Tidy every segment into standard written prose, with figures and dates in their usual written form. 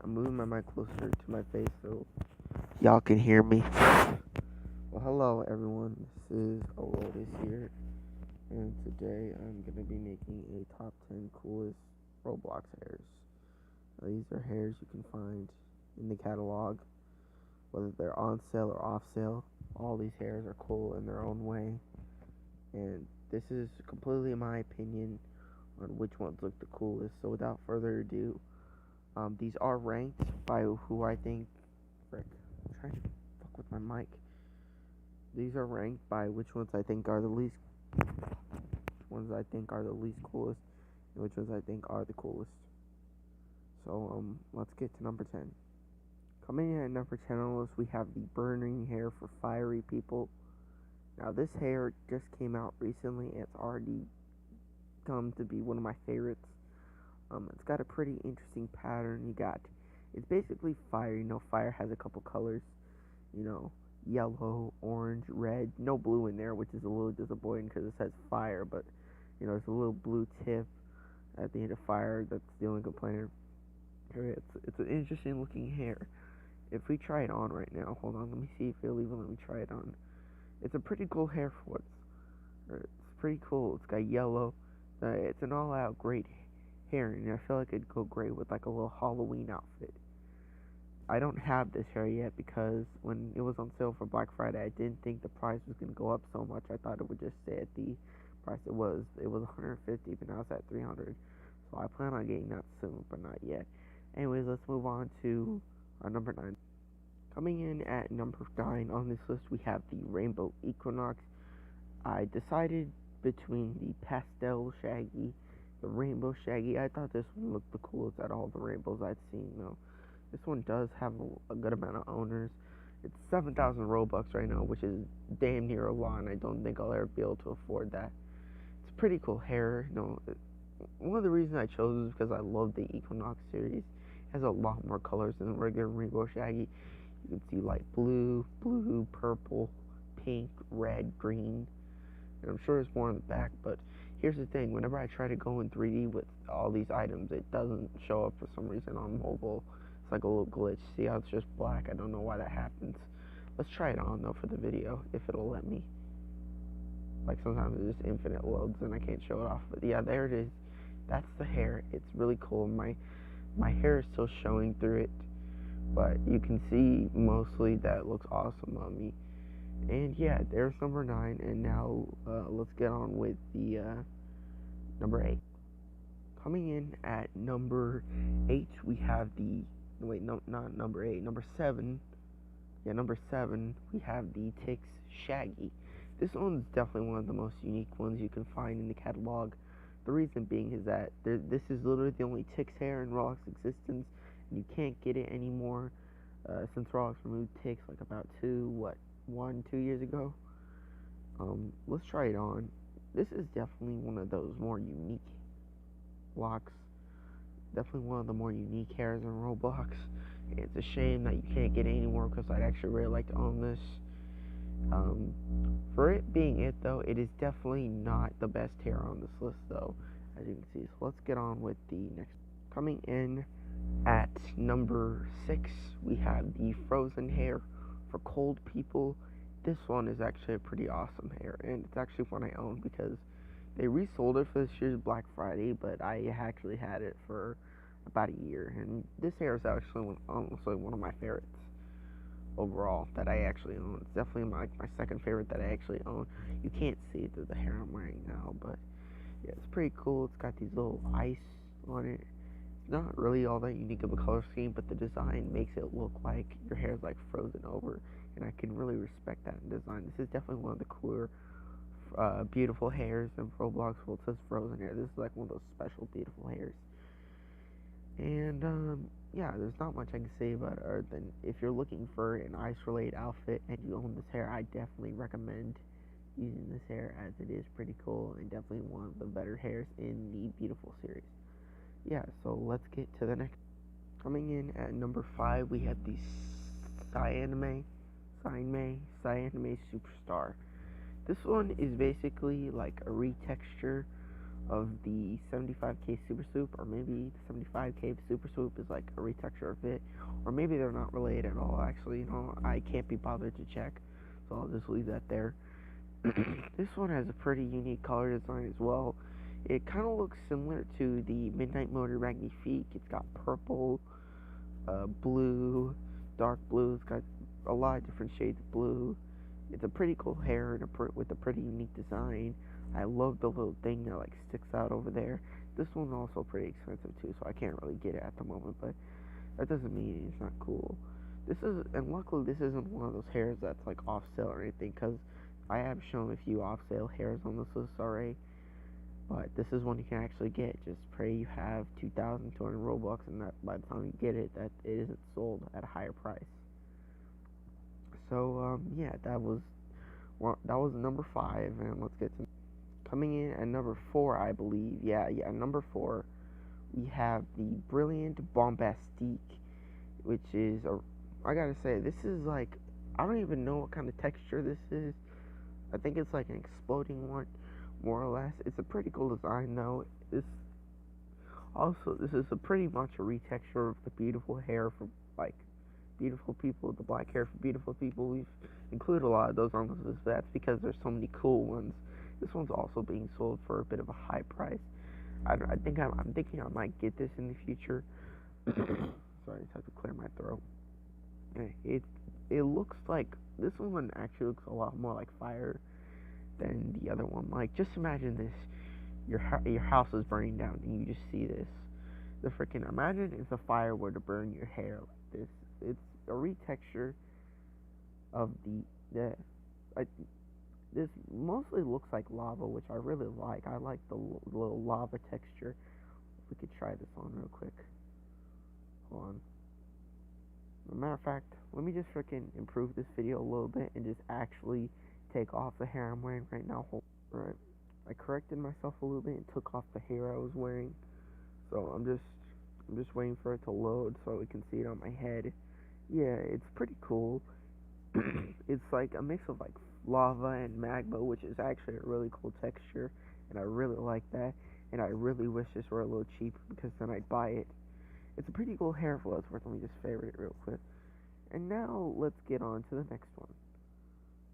I'm moving my mic closer to my face so y'all can hear me. Well, hello everyone. This is Alotis here, and today I'm gonna be making a top 10 coolest Roblox hairs. These are hairs you can find in the catalog, whether they're on sale or off sale. All these hairs are cool in their own way, and this is completely my opinion on which ones look the coolest. So without further ado, these are ranked by who I think. Frick, I'm trying to fuck with my mic. These are ranked by which ones I think are the least coolest, and which ones I think are the coolest. So let's get to number 10. Coming in at number 10 on the list, we have the burning hair for fiery people. Now this hair just came out recently, and it's already come to be one of my favorites. It's got a pretty interesting pattern. It's basically fire. Fire has a couple colors. Yellow, orange, red. No blue in there, which is a little disappointing because it says fire, but there's a little blue tip at the end of fire. That's the only complaint. It's an interesting looking hair. If we try it on right now, hold on, let me see if it'll even let me try it on. It's a pretty cool hair for it. It's pretty cool. It's got yellow. It's an all-out great hair, and I feel like it'd go great with like a little Halloween outfit. I don't have this hair yet because when it was on sale for Black Friday, I didn't think the price was gonna go up so much. I thought it would just stay at the price it was. It was 150, but now it's at 300. So I plan on getting that soon, but not yet. Anyways, let's move on to our number 9. Coming in at number 9 on this list, we have the Rainbow Equinox. I decided between the pastel Shaggy, the rainbow Shaggy. I thought this one looked the coolest out of all the rainbows I'd seen, though. This one does have a good amount of owners. It's 7,000 Robux right now, which is damn near a lot, and I don't think I'll ever be able to afford that. It's pretty cool hair. One of the reasons I chose is because I love the Equinox series. It has a lot more colors than the regular Rainbow Shaggy. You can see like blue, purple, pink, red, green, and I'm sure there's more on the back, but here's the thing, whenever I try to go in 3D with all these items, it doesn't show up for some reason on mobile. It's like a little glitch. See how it's just black? I don't know why that happens. Let's try it on, though, for the video, if it'll let me. Like, sometimes it just infinite loads and I can't show it off. But yeah, there it is. That's the hair. It's really cool. My hair is still showing through it, but you can see mostly that it looks awesome on me. And yeah, there's number 9, and now let's get on with the number 8. Coming in at number 8, we have the not number 8, number 7. Yeah, number 7, we have the Tix Shaggy. This one's definitely one of the most unique ones you can find in the catalog. The reason being is that this is literally the only Tix hair in Roblox existence, and you can't get it anymore since Roblox removed Tix like about 2 years ago. Let's try it on. This is definitely one of those more unique locks. Definitely one of the more unique hairs in Roblox. It's a shame that you can't get it anymore because I'd actually really like to own this. For it being it, though, it is definitely not the best hair on this list, though, as you can see. So let's get on with the next. Coming in at number 6, we have the Frozen hair for cold people. This one is actually a pretty awesome hair, and it's actually one I own because they resold it for this year's Black Friday, but I actually had it for about a year, and this hair is actually honestly one of my favorites overall that I actually own. It's definitely my second favorite that I actually own. You can't see it through the hair I'm wearing now, but yeah, it's pretty cool. It's got these little ice on it. It's not really all that unique of a color scheme, but the design makes it look like your hair is like frozen over, and I can really respect that in design. This is definitely one of the cooler beautiful hairs in Roblox. Well, it says frozen hair. This is like one of those special beautiful hairs. And yeah, there's not much I can say about it other than if you're looking for an ice-related outfit and you own this hair, I definitely recommend using this hair, as it is pretty cool and definitely one of the better hairs in the Beautiful series. Yeah, so let's get to the next. Coming in at number 5, we have the Cyanime Superstar. This one is basically like a retexture of the 75K Super Swoop, or maybe the 75K Super Swoop is like a retexture of it, or maybe they're not related at all. Actually, I can't be bothered to check, so I'll just leave that there. This one has a pretty unique color design as well. It kind of looks similar to the Midnight Motor Magnifique. It's got purple, blue, dark blue. It's got a lot of different shades of blue. It's a pretty cool hair and with a pretty unique design. I love the little thing that like sticks out over there. This one's also pretty expensive too, so I can't really get it at the moment. But that doesn't mean it's not cool. And luckily this isn't one of those hairs that's like off sale or anything, because I have shown a few off sale hairs on this list already. But this is one you can actually get. Just pray you have 2,200 Robux, and that by the time you get it, that it isn't sold at a higher price. So yeah, that was number 5, and let's get to coming in at number 4, I believe. Yeah, number 4, we have the Brilliant Bombastique, which is I gotta say, this is like, I don't even know what kind of texture this is. I think it's like an exploding one, more or less. It's a pretty cool design though. This is a pretty much a retexture of the beautiful hair for like beautiful people, the black hair for beautiful people. We've included a lot of those on this list. That's because there's so many cool ones. This one's also being sold for a bit of a high price. I'm thinking I might get this in the future. Sorry, I just have to clear my throat. It looks like this one actually looks a lot more like fire than the other one. Like, just imagine this: your house is burning down, and you just see this. Imagine if the fire were to burn your hair like this. It's a retexture of this mostly looks like lava, which I really like. I like the little lava texture. We could try this on real quick. Hold on. As a matter of fact, let me just improve this video a little bit and just actually take off the hair I'm wearing right now. Right. I corrected myself a little bit and took off the hair I was wearing. So I'm just waiting for it to load so we can see it on my head. Yeah, it's pretty cool. It's like a mix of like lava and magma, which is actually a really cool texture, and I really like that. And I really wish this were a little cheaper, because then I'd buy it. It's a pretty cool hair for what it's worth. Let me just favorite it real quick. And now let's get on to the next one.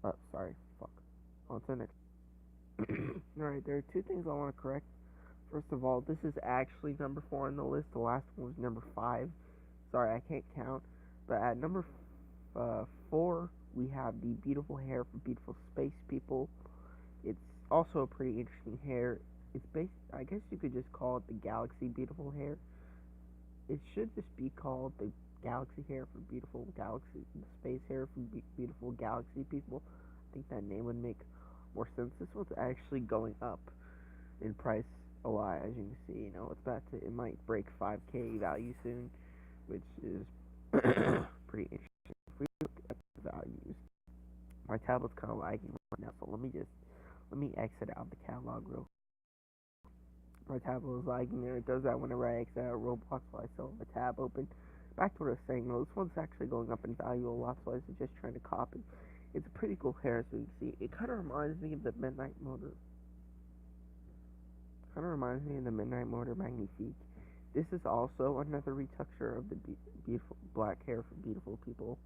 Oh, sorry, fuck. On to the next. Alright, there are two things I want to correct. First of all, this is actually number 4 on the list. The last one was number 5. Sorry, I can't count. But at number 4, we have the beautiful hair for beautiful space people. It's also a pretty interesting hair. It's I guess you could just call it the galaxy beautiful hair. It should just be called the galaxy hair for beautiful galaxy, the space hair for beautiful galaxy people. I think that name would make more sense. This one's actually going up in price a lot, as you can see. It might break 5K value soon, which is pretty interesting. If we look at the values, my tablet's kind of lagging right now, so let me exit out the catalog real quick. My tablet is lagging there. It does that whenever I exit out Roblox, so I still have a tab open. Back to what I was saying, though, this one's actually going up in value a lot, so I was just trying to copy. It's a pretty cool hair, so you can see. It kind of reminds me of the Midnight Motor. Magnifique. This is also another retoucher of the beautiful black hair for beautiful people,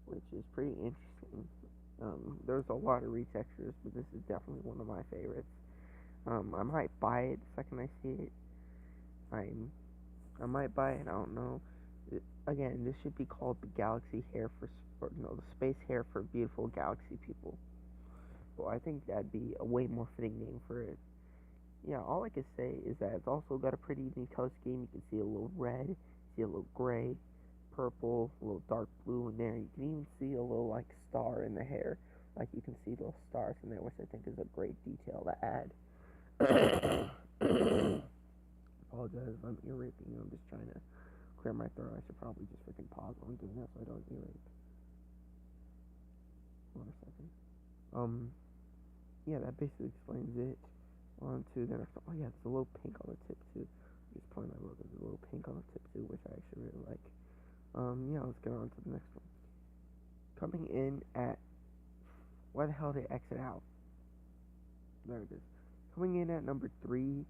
which is pretty interesting. There's a lot of retextures, but this is definitely one of my favorites. I might buy it the second I see it. I might buy it. I don't know. Again, this should be called the galaxy hair the space hair for beautiful galaxy people. Well, I think that'd be a way more fitting name for it. Yeah, all I can say is that it's also got a pretty unique color scheme. You can see a little red, see a little gray, purple, a little dark blue in there. You can even see a little like star in the hair. Like you can see little stars in there, which I think is a great detail to add. Apologize if I'm ear raping you. I'm just trying to clear my throat. I should probably just freaking pause while I'm doing that so I don't ear rape. Hold on a second. Yeah, that basically explains it. On to the next one. Oh yeah, there's a little pink on the tip too. Just pulling my logo. There's a little pink on the tip too, which I actually really like. Yeah, let's get on to the next one. Coming in at, why the hell did it exit out? There it is. Coming in at number 3,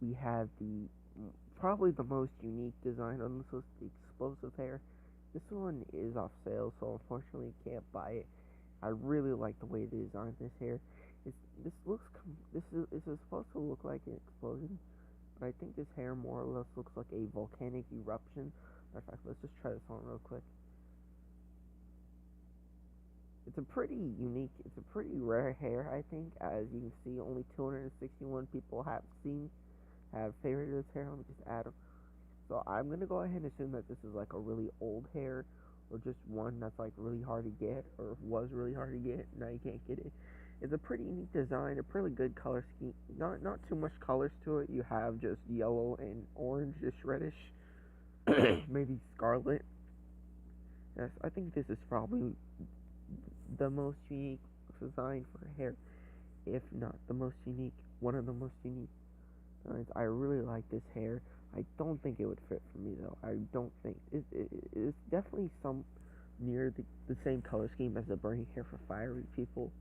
we have probably the most unique design on this list, the explosive hair. This one is off sale, so unfortunately you can't buy it. I really like the way they designed this hair. It's, this is supposed to look like an explosion, but I think this hair more or less looks like a volcanic eruption. Matter of fact, let's just try this on real quick. It's a pretty unique, it's a pretty rare hair, I think. As you can see, only 261 people have favorited this hair. Let me just add them. So I'm gonna go ahead and assume that this is like a really old hair, or just one that's like really hard to get, or was really hard to get. Now you can't get it. It's a pretty neat design, a pretty good color scheme. Not too much colors to it. You have just yellow and orange, just reddish, maybe scarlet. Yes, I think this is probably the most unique design for hair, if not the most unique, one of the most unique designs. I really like this hair. I don't think it would fit for me though. I don't think it's definitely some near the same color scheme as the burning hair for fiery people,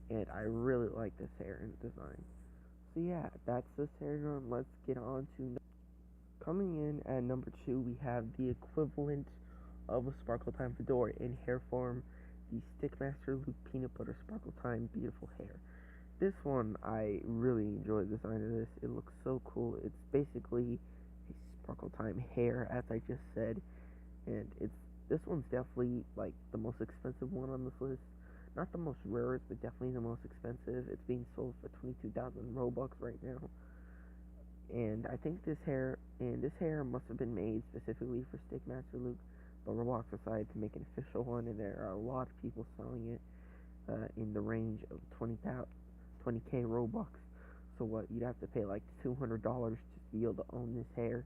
and I really like this hair and design. So yeah, that's this hair norm. Let's get on to coming in at number 2. We have the equivalent of a Sparkle Time fedora in hair form, the Stickmaster Luke Peanut Butter Sparkle Time Beautiful Hair. This one, I really enjoy the design of this. It looks so cool. It's basically a Sparkle Time hair, as I just said, and this one's definitely like the most expensive one on this list. Not the most rarest, but definitely the most expensive. It's being sold for 22,000 Robux right now. And I think this hair must have been made specifically for Stickmaster Luke, but Roblox decided to make an official one, and there are a lot of people selling it in the range of 20k Robux. So what, you'd have to pay like $200 to be able to own this hair.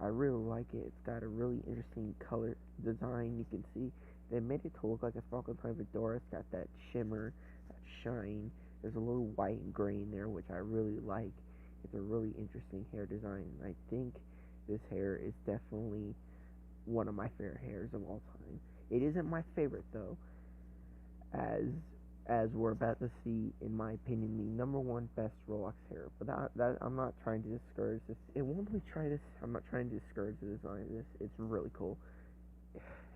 I really like it. It's got a really interesting color design. You can see they made it to look like a Sparkle Time fedora. It's got that shimmer, that shine. There's a little white and gray in there, which I really like. It's a really interesting hair design. I think this hair is definitely one of my favorite hairs of all time. It isn't my favorite though, as we're about to see, in my opinion, the number one best Roblox hair. But that I'm not trying to discourage this. It won't let me try this. I'm not trying to discourage the design of this. It's really cool.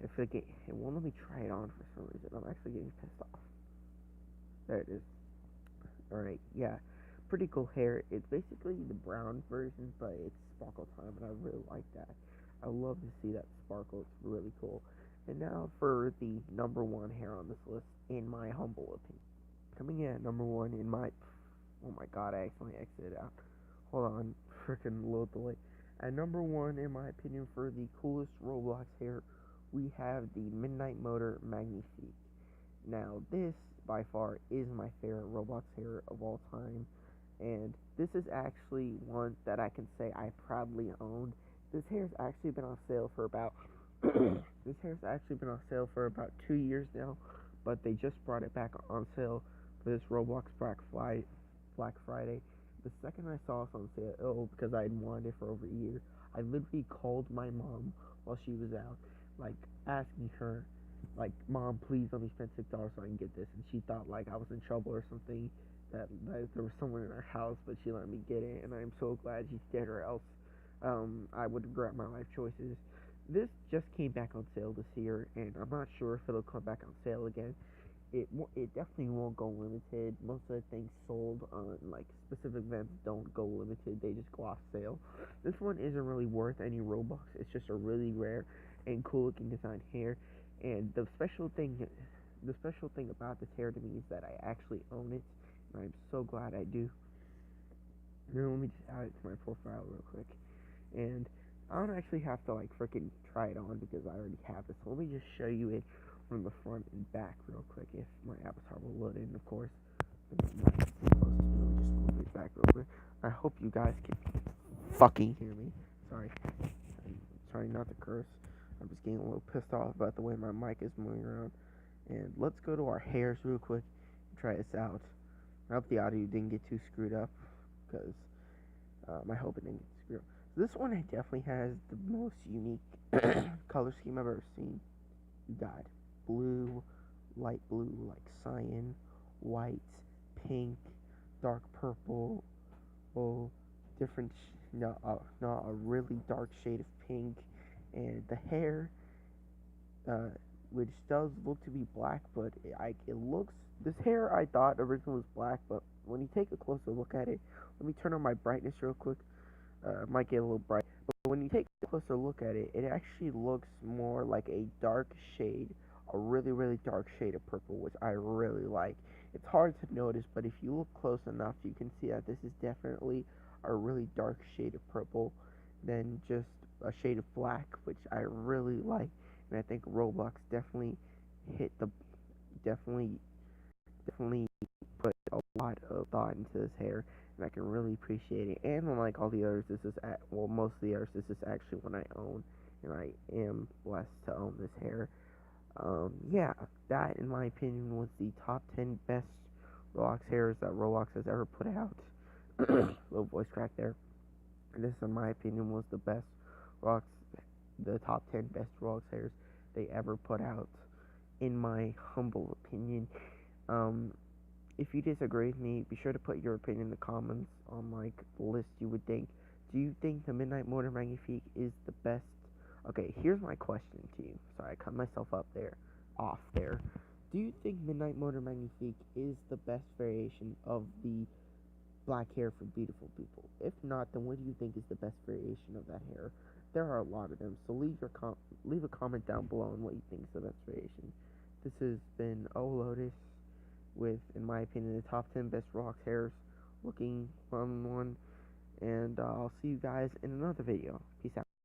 If it won't let me try it on for some reason. I'm actually getting pissed off. There it is. Alright, yeah. Pretty cool hair. It's basically the brown version, but it's Sparkle Time, and I really like that. I love to see that sparkle. It's really cool. And now for the number 1 hair on this list, in my humble opinion. Coming in at number 1 in my... Oh my god, I accidentally exited out. Hold on. Freaking little delay. At number 1, in my opinion, for the coolest Roblox hair, we have the Midnight Motor Magnifique. Now, this, by far, is my favorite Roblox hair of all time. And this is actually one that I can say I proudly own. This hair's actually been on sale for about 2 years now, but they just brought it back on sale for this Roblox Black Friday. The second I saw it on sale, because I had wanted it for over a year, I literally called my mom while she was out, like asking her, like, Mom, please let me spend $6 so I can get this. And she thought like I was in trouble or something, that there was someone in our house, but she let me get it, and I'm so glad she did, or else I would regret my life choices. This just came back on sale this year, and I'm not sure if it'll come back on sale again. It definitely won't go limited. Most of the things sold on like specific events don't go limited. They just go off sale. This one isn't really worth any Robux. It's just a really rare and cool looking design hair. And the special thing about this hair to me is that I actually own it, and I'm so glad I do. Now let me just add it to my profile real quick. And I don't actually have to like freaking try it on because I already have it. So let me just show you it from the front and back real quick if my avatar will load in, of course. Let me just move it back real quick. I hope you guys can fucking hear me. Sorry. I'm trying not to curse. I'm just getting a little pissed off about the way my mic is moving around. And let's go to our hairs real quick and try this out. I hope the audio didn't get too screwed up, because I hope it didn't get screwed up. So this one definitely has the most unique color scheme I've ever seen. You got blue, light blue like cyan, white, pink, dark purple, different, not a really dark shade of pink, and the hair, uh, which does look to be black, but it looks. This hair I thought originally was black, but when you take a closer look at it, let me turn on my brightness real quick. It might get a little bright, but when you take a closer look at it, it actually looks more like a dark shade, a really really dark shade of purple, which I really like. It's hard to notice, but if you look close enough, you can see that this is definitely a really dark shade of purple than just a shade of black, which I really like. And I think Roblox hit the definitely definitely put a lot of thought into this hair, and I can really appreciate it. And unlike all the others, this is most of the others, this is actually one I own, and I am blessed to own this hair. Yeah, that in my opinion was the top 10 best Roblox hairs that Roblox has ever put out. Little voice crack there. And this, in my opinion, was Roblox, the top 10 best Roblox hairs they ever put out, in my humble opinion. Um, if you disagree with me, be sure to put your opinion in the comments on like the list you would think. Do you think the Midnight Motor Magnifique is the best? Okay, here's my question to you. Sorry, I cut myself off there. Do you think Midnight Motor Magnifique is the best variation of the black hair for beautiful people? If not, then what do you think is the best variation of that hair? There are a lot of them, so leave a comment down below on what you think is the best variation. This has been Lotus with, in my opinion, the top 10 best Roblox hairs, looking one, and I'll see you guys in another video. Peace out.